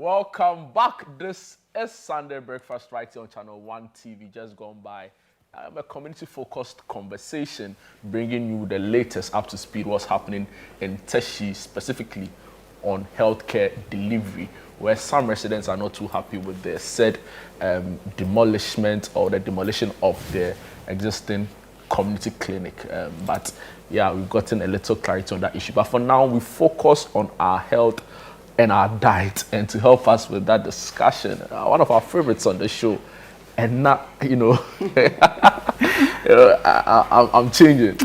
Welcome back. This is Sunday Breakfast right here on ChannelOne TV, just gone by. A community-focused conversation bringing you the latest up to speed what's happening in Teshi, specifically on healthcare delivery, where some residents are not too happy with the said demolition of the existing community clinic. But yeah, we've gotten a little clarity on that issue. But for now, we focus on our health and our diet. And to help us with that discussion, one of our favorites on the show, and not, I'm changing.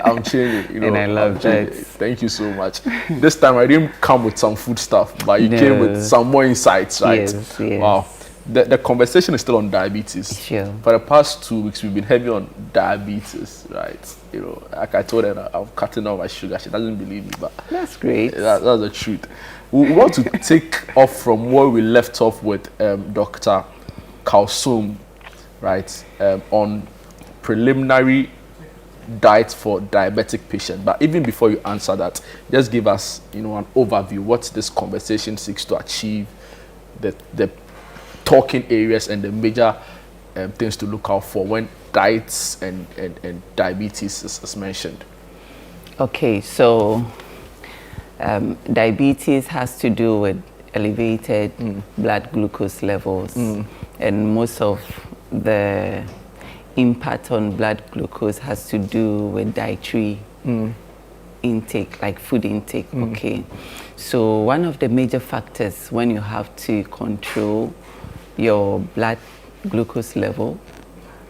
I'm changing. And I love that. Thank you so much. This time I didn't come with some food stuff, but you came with some more insights, right? Yes, yes. Wow. The conversation is still on diabetes. Sure. For the past 2 weeks, we've been heavy on diabetes, right? Like I told her, I'm cutting down my sugar. She doesn't believe me, but that's great. That's the truth. We want to take off from where we left off with Dr. Kalsum, right, on preliminary diet for diabetic patients. But even before you answer that, just give us, an overview what this conversation seeks to achieve, the talking areas and the major things to look out for when diets and diabetes is mentioned. Okay, so diabetes has to do with elevated blood glucose levels, and most of the impact on blood glucose has to do with dietary intake, like food intake. Okay, so one of the major factors when you have to control your blood glucose level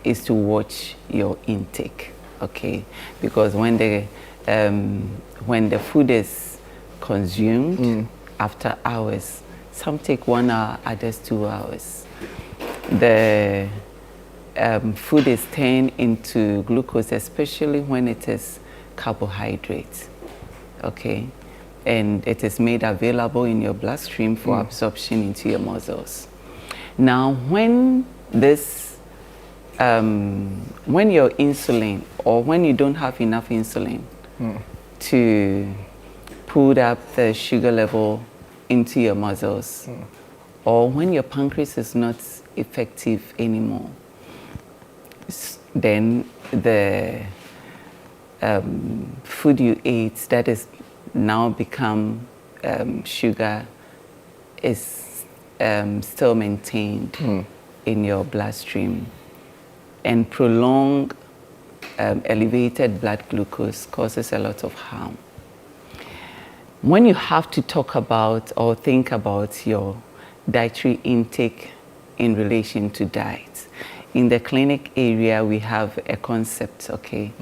is to watch your intake. Okay, because when the food is consumed after hours, some take 1 hour, others 2 hours, the food is turned into glucose, especially when it is carbohydrate. Okay, and it is made available in your bloodstream for absorption into your muscles. Now, when your insulin, or when you don't have enough insulin to put up the sugar level into your muscles, or when your pancreas is not effective anymore, then the food you ate that is now become sugar is still maintained in your bloodstream, and prolonged elevated blood glucose causes a lot of harm. When you have to talk about or think about your dietary intake in relation to diet, in the clinic area we have a concept, okay,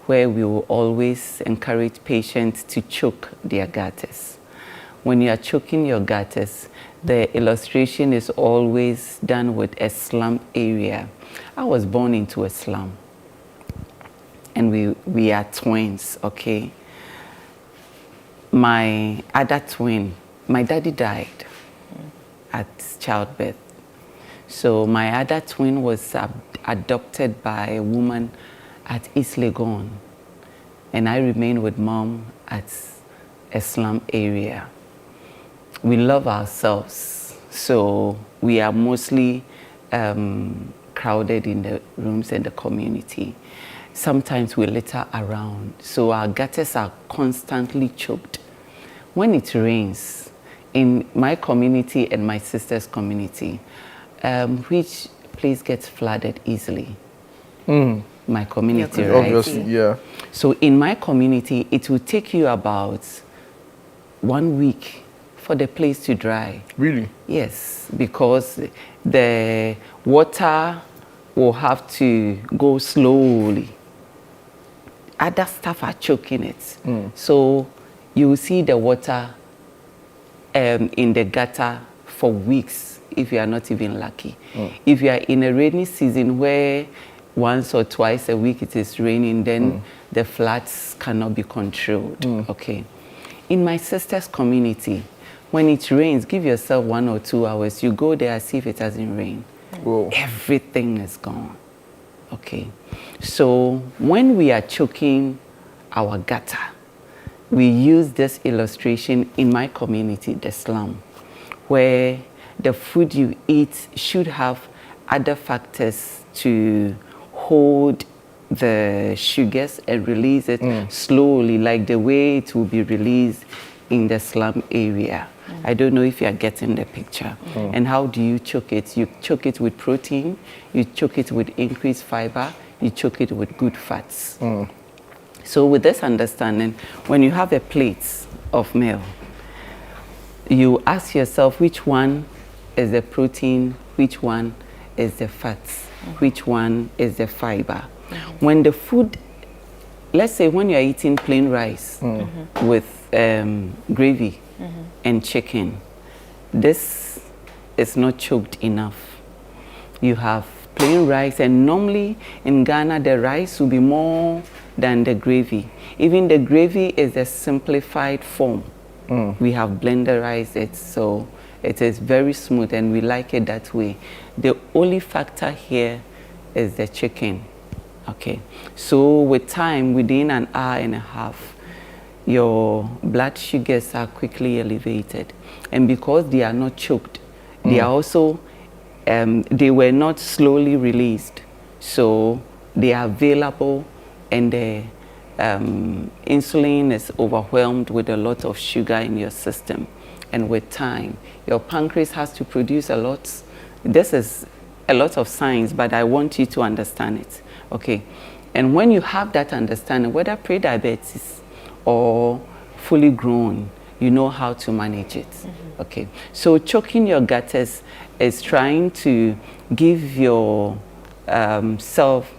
where we will always encourage patients to choke their gutters. When you are choking your gutters, the illustration is always done with a slum area. I was born into a slum, and we are twins, okay? My other twin, my daddy died at childbirth. So my other twin was adopted by a woman at East Legon, and I remained with mom at a slum area. We love ourselves, so we are mostly crowded in the rooms in the community. Sometimes we litter around, so our gutters are constantly choked. When it rains, in my community and my sister's community, which place gets flooded easily? My community, right? Obviously, yeah. So in my community, it will take you about 1 week for the place to dry. Really? Yes, because the water will have to go slowly. Other stuff are choking it. So you will see the water in the gutter for weeks if you are not even lucky. If you are in a rainy season where once or twice a week it is raining, then the floods cannot be controlled. Okay. In my sister's community, when it rains, give yourself 1 or 2 hours. You go there as if it hasn't rained. Whoa. Everything is gone. Okay. So when we are choking our gutter, we use this illustration in my community, the slum, where the food you eat should have other factors to hold the sugars and release it slowly, like the way it will be released in the slum area. I don't know if you are getting the picture. And how do you choke it? You choke it with protein, you choke it with increased fiber, you choke it with good fats. So with this understanding, when you have a plate of meal, you ask yourself which one is the protein, which one is the fats, which one is the fiber. When the food, let's say when you're eating plain rice with gravy and chicken, this is not choked enough. You have plain rice, and normally in Ghana the rice will be more than the gravy. Even the gravy is a simplified form. We have blenderized it, so it is very smooth and we like it that way. The only factor here is the chicken. Okay, so with time, within an hour and a half, your blood sugars are quickly elevated. And because they are not choked, they are also, they were not slowly released. So they are available, and the insulin is overwhelmed with a lot of sugar in your system. And with time, your pancreas has to produce a lot. This is a lot of science, but I want you to understand it. Okay, and when you have that understanding, whether pre-diabetes or fully grown, you know how to manage it. Okay, so choking your gutters is trying to give your self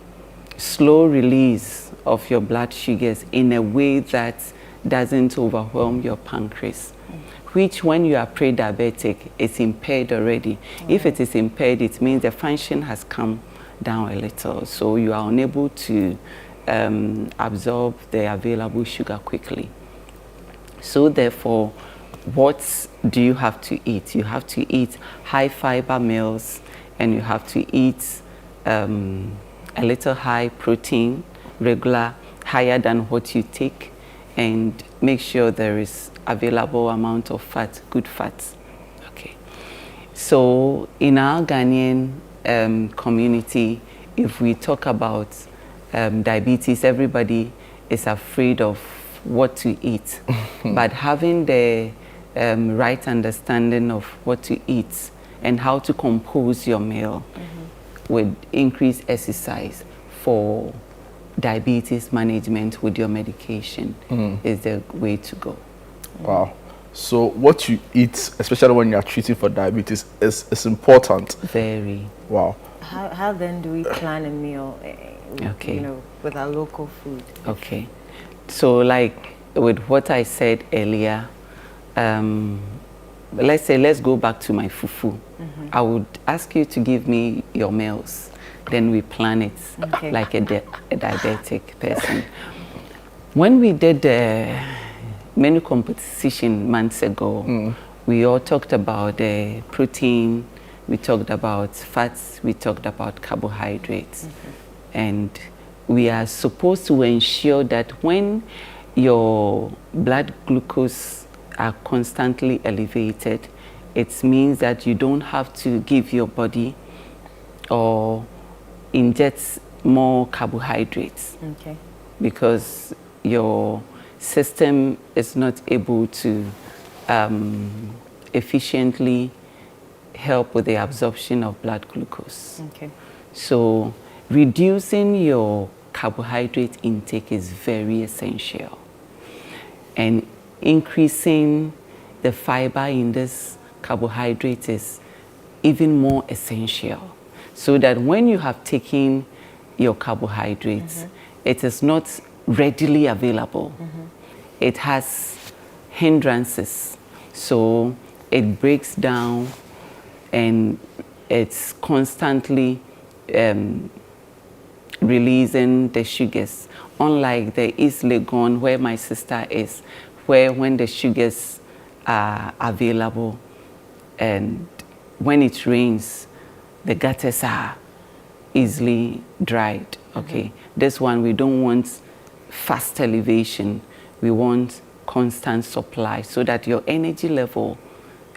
slow release of your blood sugars in a way that doesn't overwhelm your pancreas, which when you are pre-diabetic, it's impaired already. If it is impaired, it means the function has come down a little, so you are unable to absorb the available sugar quickly. So therefore, what do you have to eat? You have to eat high fiber meals, and you have to eat a little high protein, regular, higher than what you take, and make sure there is available amount of fat, good fats. Okay. So in our Ghanaian community, if we talk about diabetes, everybody is afraid of what to eat. But having the right understanding of what to eat and how to compose your meal with increased exercise for diabetes management with your medication is the way to go. Wow. So what you eat, especially when you are treating for diabetes, is important. Very. Wow. How then do we plan a meal, Okay. you know, with our local food? Okay. So like with what I said earlier, let's go back to my fufu. I would ask you to give me your meals. Then we plan it like a diabetic person. When we did the menu composition months ago, we all talked about the protein, we talked about fats, we talked about carbohydrates. And we are supposed to ensure that when your blood glucose are constantly elevated, it means that you don't have to give your body or inject more carbohydrates. Okay. Because your system is not able to efficiently help with the absorption of blood glucose. Okay. So reducing your carbohydrate intake is very essential, and increasing the fiber in this carbohydrate is even more essential, so that when you have taken your carbohydrates, it is not readily available. It has hindrances, so it breaks down and it's constantly releasing the sugars, unlike the East Legon where my sister is, where when the sugars are available and when it rains, the gutters are easily dried. Okay, this one we don't want fast elevation, we want constant supply so that your energy level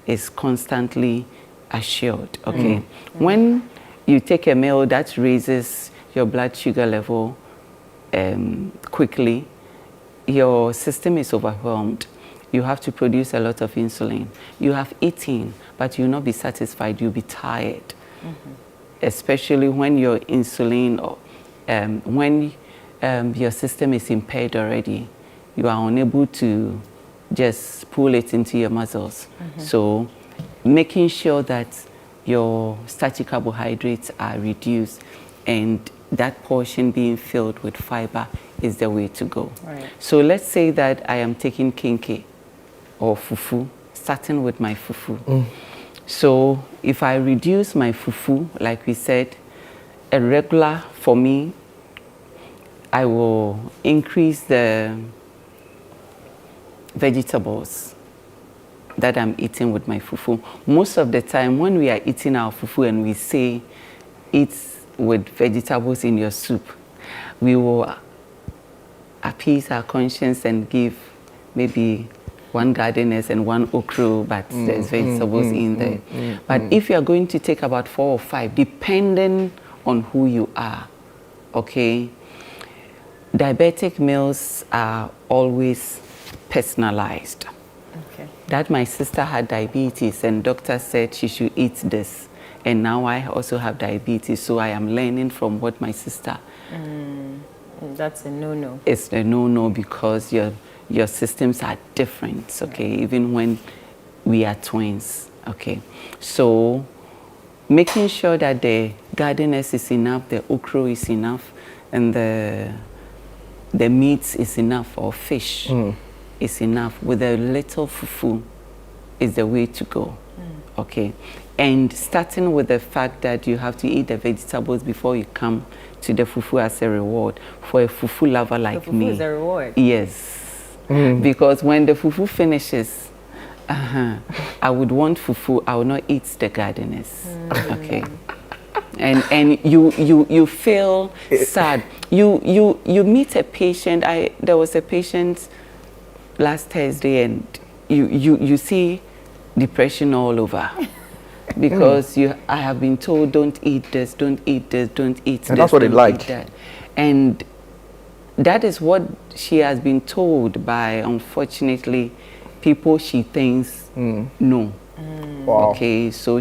is constantly assured, okay? When you take a meal that raises your blood sugar level quickly, your system is overwhelmed. You have to produce a lot of insulin. You have eaten, but you'll not be satisfied. You'll be tired, especially when your insulin, or when your system is impaired already. You are unable to just pull it into your muscles. So making sure that your starchy carbohydrates are reduced and that portion being filled with fiber is the way to go. Right. So let's say that I am taking kinke or fufu, starting with my fufu. So if I reduce my fufu, like we said, a regular for me, I will increase the vegetables that I'm eating with my fufu. Most of the time when we are eating our fufu and we say eat with vegetables in your soup, we will appease our conscience and give maybe one gardeners and one okra, but there's vegetables in there. But if you are going to take about 4 or 5, depending on who you are, okay? Diabetic meals are always personalized. Okay. That my sister had diabetes and doctor said she should eat this. And now I also have diabetes, so I am learning from what my sister. That's a no-no. It's a no-no because your systems are different, okay, even when we are twins, okay. So making sure that the gardeners is enough, the okra is enough, and the meat is enough, or fish is enough, with a little fufu is the way to go, okay. And starting with the fact that you have to eat the vegetables before you come to the fufu as a reward for a fufu lover like me. Fufu is a reward. Yes. Because when the fufu finishes, I would want fufu, I will not eat the gardeners. Okay. And you feel sad. You meet a patient. There was a patient last Thursday, and you see depression all over. Because I have been told, don't eat this, don't eat this, don't eat this. And that's what they like. And that is what she has been told by, unfortunately, people she thinks no. Wow. Okay, so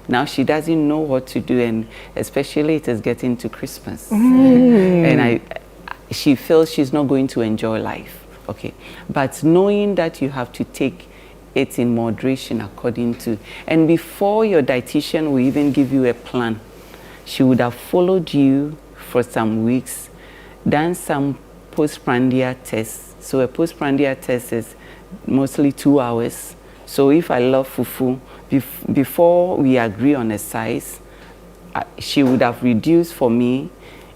now she doesn't know what to do, and especially it is getting to Christmas. And she feels she's not going to enjoy life. Okay, but knowing that you have to take it in moderation according to, and before your dietitian will even give you a plan, she would have followed you for some weeks, done some postprandial tests. So a postprandial test is mostly 2 hours. So if I love fufu, before we agree on a size, she would have reduced for me,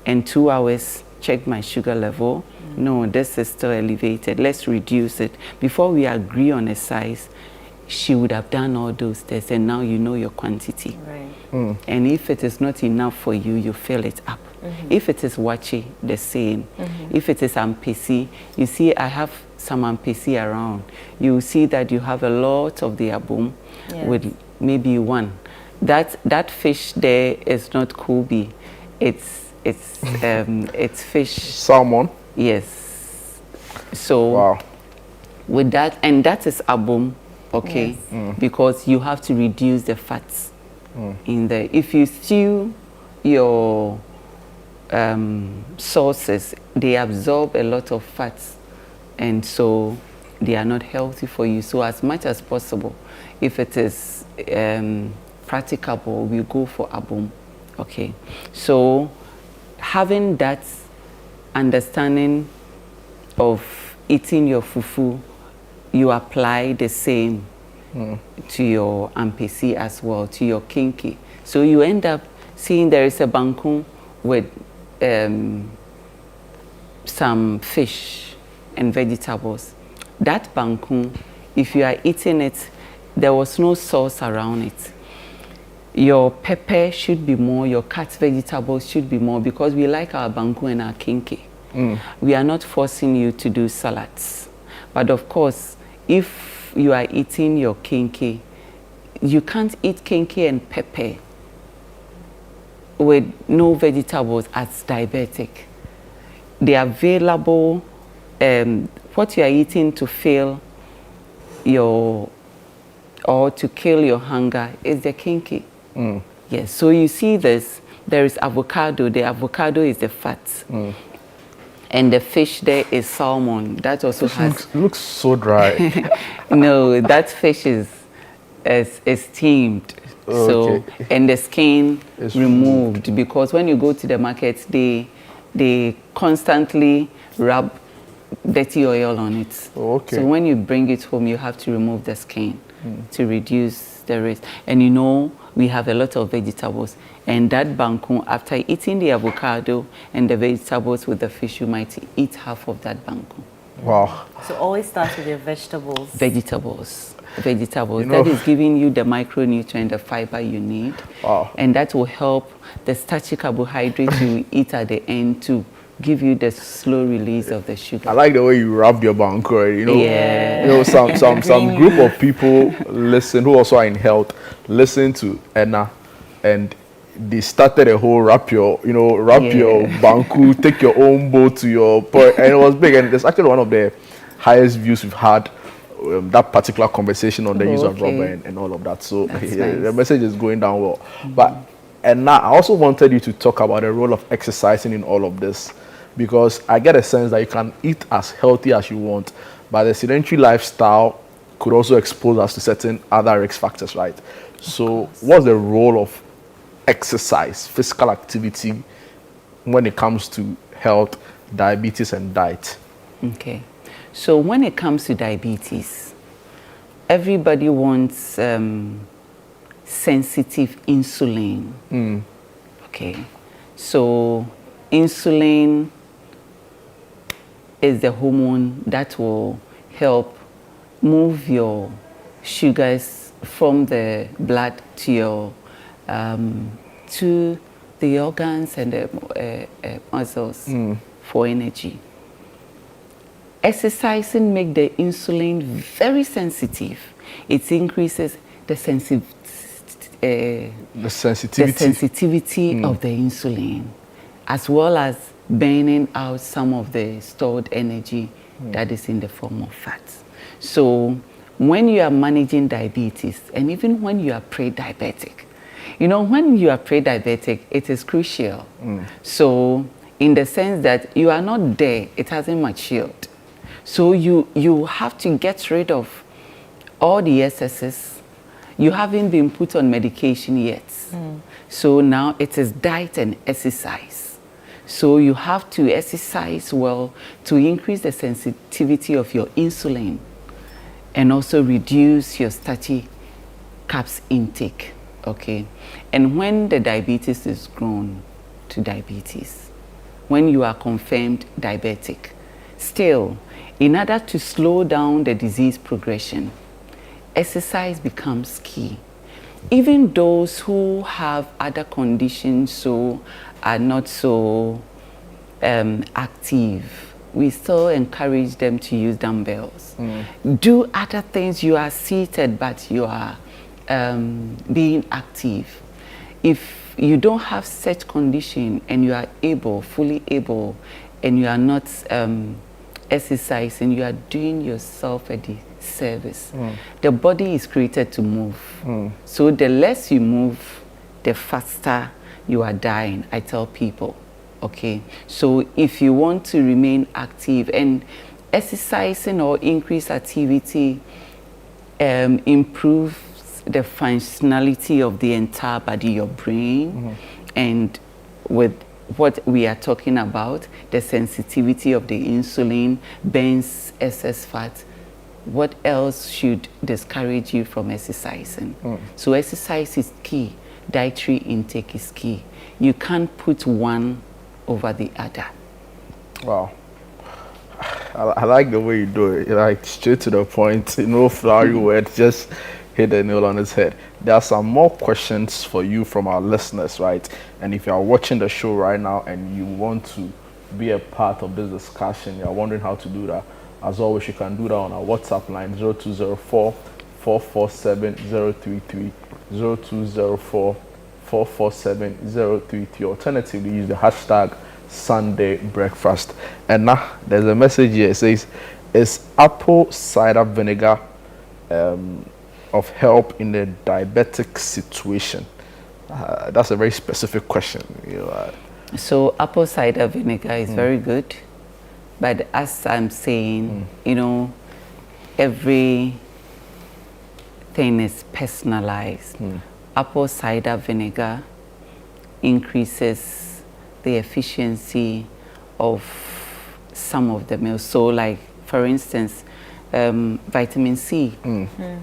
and 2 hours check my sugar level. No, this is still elevated. Let's reduce it. Before we agree on a size, she would have done all those tests, and now you know your quantity. Right. And if it is not enough for you, you fill it up. If it is wachi, the same. If it is ampesi, you see I have some ampesi around. You see that you have a lot of the abum with maybe one. That fish there is not kobe. It's fish. Salmon. Yes. So with that, and that is abum, okay, because you have to reduce the fats in there. If you stew your sauces, they absorb a lot of fats, and so they are not healthy for you. So as much as possible, if it is practicable, we go for abum, okay. So having that understanding of eating your fufu, you apply the same to your ampesi as well, to your kinky. So you end up seeing there is a bangkun with some fish and vegetables. That bangkun, if you are eating it, there was no sauce around it. Your pepper should be more, your cut vegetables should be more, because we like our bangkun and our kinky. We are not forcing you to do salads. But of course, if you are eating your kinky, you can't eat kenkey and pepper with no vegetables as diabetic. The available, what you are eating to fill your, or to kill your hunger is the kenkey. Yes, so you see this, there is avocado. The avocado is the fat. And the fish there is salmon. That also looks so dry. No, that fish is steamed. Oh, so, okay. and the skin It's removed, because when you go to the market, they constantly rub dirty oil on it. Oh, okay. So when you bring it home, you have to remove the skin to reduce the risk. And you know, we have a lot of vegetables. And that banku, after eating the avocado and the vegetables with the fish, you might eat half of that banku. Wow. So always start with your vegetables. Vegetables. You know, That is giving you the micronutrient, the fiber you need. Wow. And that will help the starchy carbohydrates you eat at the end to give you the slow release of the sugar. I like the way you wrapped your banku, you know. Yeah. You know, some group of people listen who also are in health, listen to Enna, and they started a whole wrap your banku, take your own boat to your point, and it was big. And it's actually one of the highest views we've had. That particular conversation on the use of rubber and all of that. So Nice. the message is going down well. But and now I also wanted you to talk about the role of exercising in all of this, because I get a sense that you can eat as healthy as you want, but the sedentary lifestyle could also expose us to certain other risk factors, right? So what's the role of exercise, physical activity, when it comes to health, diabetes, and diet? Okay. So when it comes to diabetes, everybody wants sensitive insulin. Okay. So insulin is the hormone that will help move your sugars from the blood to your to the organs and the muscles for energy. Exercising makes the insulin very sensitive. It increases the sensitivity of the insulin, as well as burning out some of the stored energy that is in the form of fat. So when you are managing diabetes, and even when you are pre-diabetic, you know, when you are pre-diabetic, it is crucial. So in the sense that you are not there, it hasn't matured. So you have to get rid of all the excesses. You haven't been put on medication yet. So now it is diet and exercise. So you have to exercise well to increase the sensitivity of your insulin and also reduce your starchy carbs intake. Okay. And when the diabetes is grown to diabetes, when you are confirmed diabetic, still, in order to slow down the disease progression, exercise becomes key. Even those who have other conditions, so are not so active, we still encourage them to use dumbbells. Do other things. You are seated, but you are being active. If you don't have such condition and you are able, fully able, and you are not exercising, you are doing yourself a disservice. The body is created to move. So the less you move, the faster you are dying, I tell people. Okay, so if you want to remain active, and exercising or increase activity improves the functionality of the entire body, your brain, and with what we are talking about, the sensitivity of the insulin, burns excess fat. What else should discourage you from exercising? So exercise is key. Dietary intake is key. You can't put one over the other. Wow. I like the way you do it. Like straight to the point, no flowery words, just hit the nail on its head. There are some more questions for you from our listeners, right? And if you are watching the show right now and you want to be a part of this discussion, you are wondering how to do that, as always, you can do that on our WhatsApp line, 0204 447-033, 0204-447-033. Alternatively, use the hashtag Sunday Breakfast. And now there's a message here. It says, is apple cider vinegar of help in the diabetic situation? That's a very specific question. So apple cider vinegar is very good, but as I'm saying, every thing is personalized. Apple cider vinegar increases the efficiency of some of the meals. So like, for instance, vitamin C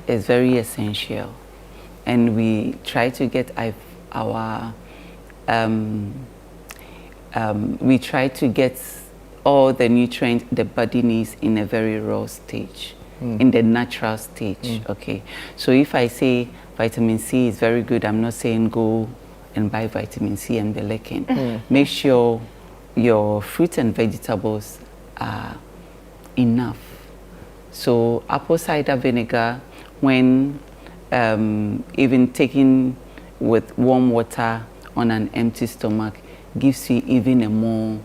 is very essential, and we try to get all the nutrients the body needs in a very raw stage, in the natural stage. Okay, so if I say vitamin C is very good, I'm not saying go and buy vitamin C and be licking. Make sure your fruits and vegetables are enough. So apple cider vinegar, when even taken with warm water on an empty stomach, gives you even a more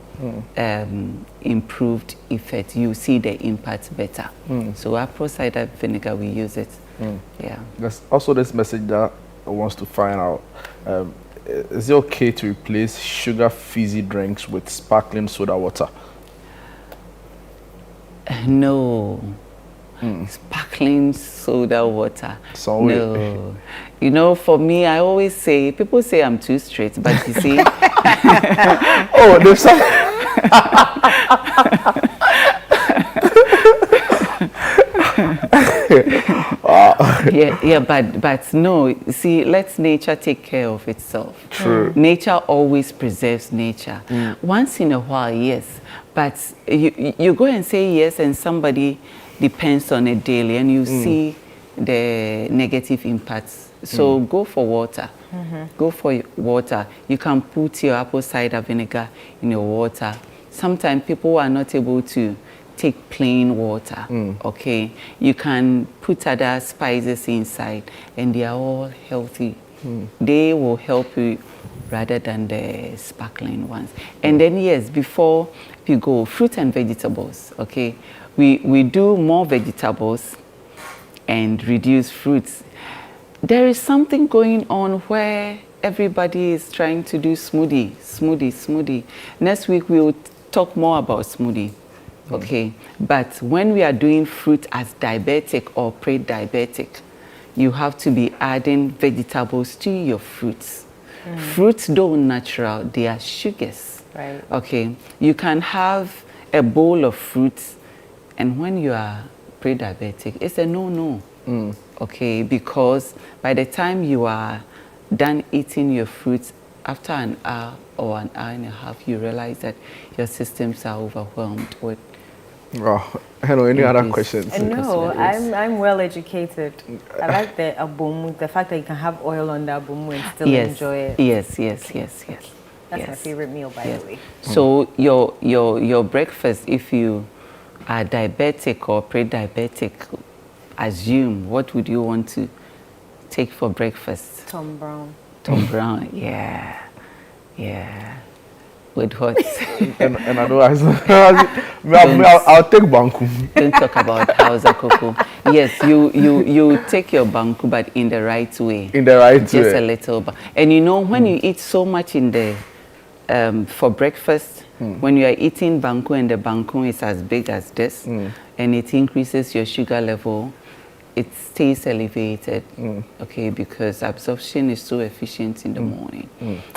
improved effect. You see the impact better. So apple cider vinegar, we use it. Yeah. There's also this message that wants to find out, is it okay to replace sugar fizzy drinks with sparkling soda water? No. Sparkling soda water. So no. You know, for me, I always say, people say I'm too straight, but you see. Oh, there's some. Yeah, but no, see, let nature take care of itself. True. Nature always preserves nature. Once in a while, yes, but you go and say yes, and somebody depends on it daily, and you see the negative impacts. So go for water. Go for water. You can put your apple cider vinegar in your water. Sometimes people are not able to take plain water. Okay, you can put other spices inside, and they are all healthy. They will help you rather than the sparkling ones. And then yes, before you go, fruit and vegetables. Okay, we do more vegetables and reduce fruits. There is something going on where everybody is trying to do smoothie. Next week we will talk more about smoothie. Okay, but when we are doing fruit as diabetic or pre-diabetic, you have to be adding vegetables to your fruits. Fruits don't natural, they are sugars. Right. Okay, you can have a bowl of fruits, and when you are pre-diabetic, it's a no-no. Okay, because by the time you are done eating your fruits, after an hour or an hour and a half, you realize that your systems are overwhelmed with. Oh, hello, any other questions? No, I'm well educated. I like the abomu, the fact that you can have oil on the abomu and still enjoy it. Yes. That's my favorite meal, by the way. So your breakfast, if you are diabetic or pre-diabetic, assume what would you want to take for breakfast? Tom Brown. Tom Brown, yeah. With what? and I know I'll take banku. Don't talk about Hausa cocoa. Yes, you take your banku, but in the right way. In the right way. Just a little. And you know, when you eat so much in the for breakfast, when you are eating banku and the banku is as big as this, and it increases your sugar level, it stays elevated, okay, because absorption is so efficient in the morning.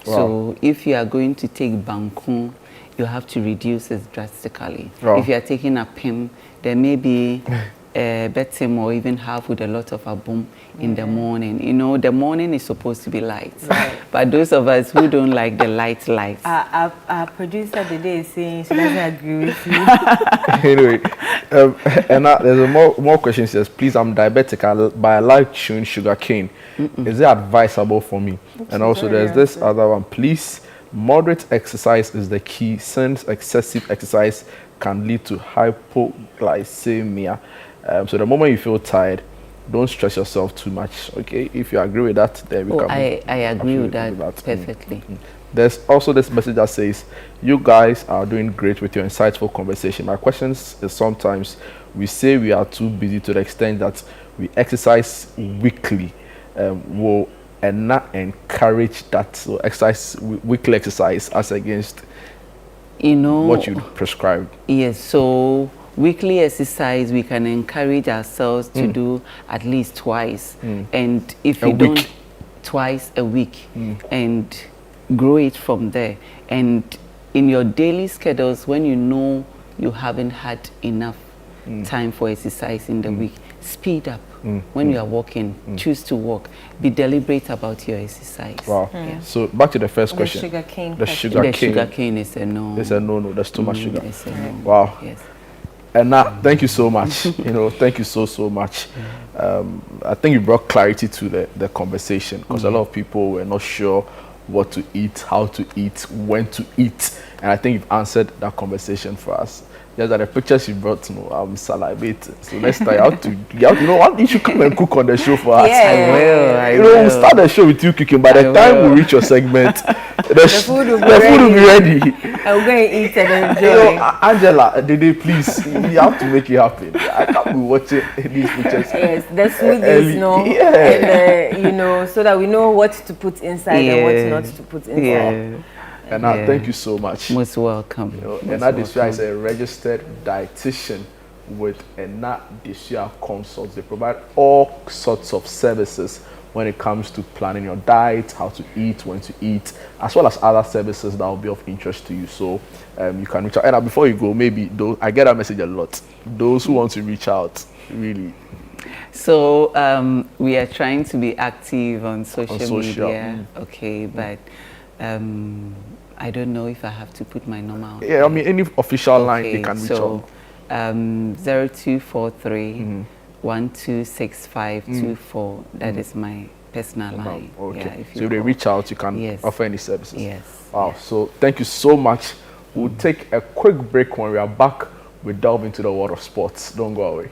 So if you are going to take banku, you have to reduce it drastically. If you are taking a pim, there may be betim or even half with a lot of abum in the morning. You know, the morning is supposed to be light. But those of us who don't like the light, our producer today is saying she doesn't agree with you. Anyway, and there's more questions. Says, please, I'm diabetic, but I like chewing sugar cane. Is it advisable for me? And also, there's this other one. Please, moderate exercise is the key, since excessive exercise can lead to hypoglycemia. So the moment you feel tired, don't stress yourself too much. Okay, if you agree with that, then we can. I agree with that, with that. perfectly. There's also this message that says, you guys are doing great with your insightful conversation. My questions is sometimes we say we are too busy to the extent that we exercise weekly. Will and not encourage that, so weekly exercise as against what you prescribed. Yes, so weekly exercise we can encourage ourselves to do at least twice, and if you don't, twice a week, and grow it from there. And in your daily schedules, when you know you haven't had enough time for exercise in the week, speed up. When you are walking, choose to walk. Be deliberate about your exercise. Wow. Yeah. So back to the first question. The sugarcane. The sugarcane is a no. It's a no. There's too much sugar. It's a no. Wow. Yes. And now, thank you so much. Thank you so much. I think you brought clarity to the conversation, because a lot of people were not sure what to eat, how to eat, when to eat, and I think you've answered that conversation for us. Just that the pictures you brought, I'm salivating. So next time you should come and cook on the show for us. Yeah, I will. We'll start the show with you cooking. By the time we reach your segment, the food will be ready. I'm going to eat and enjoy. Angela, Dede, please, you have to make it happen. I can't be watching these pictures. Yes, the smoothies, and so that we know what to put inside and what not to put inside. Yeah. And thank you so much. Most welcome. And Desua is a registered dietitian with Desua Consults. They provide all sorts of services when it comes to planning your diet, how to eat, when to eat, as well as other services that will be of interest to you. So you can reach out. And before you go, maybe I get that message a lot. Those who want to reach out, really. So we are trying to be active on social media. Okay, but I don't know if I have to put my number on. Yeah, I mean, any official line they can reach out. 0243 126524. That is my personal line. Okay. Yeah, so if they reach out, you can offer any services. Yes. Wow. So thank you so much. We'll take a quick break. When we are back, we'll delve into the world of sports. Don't go away.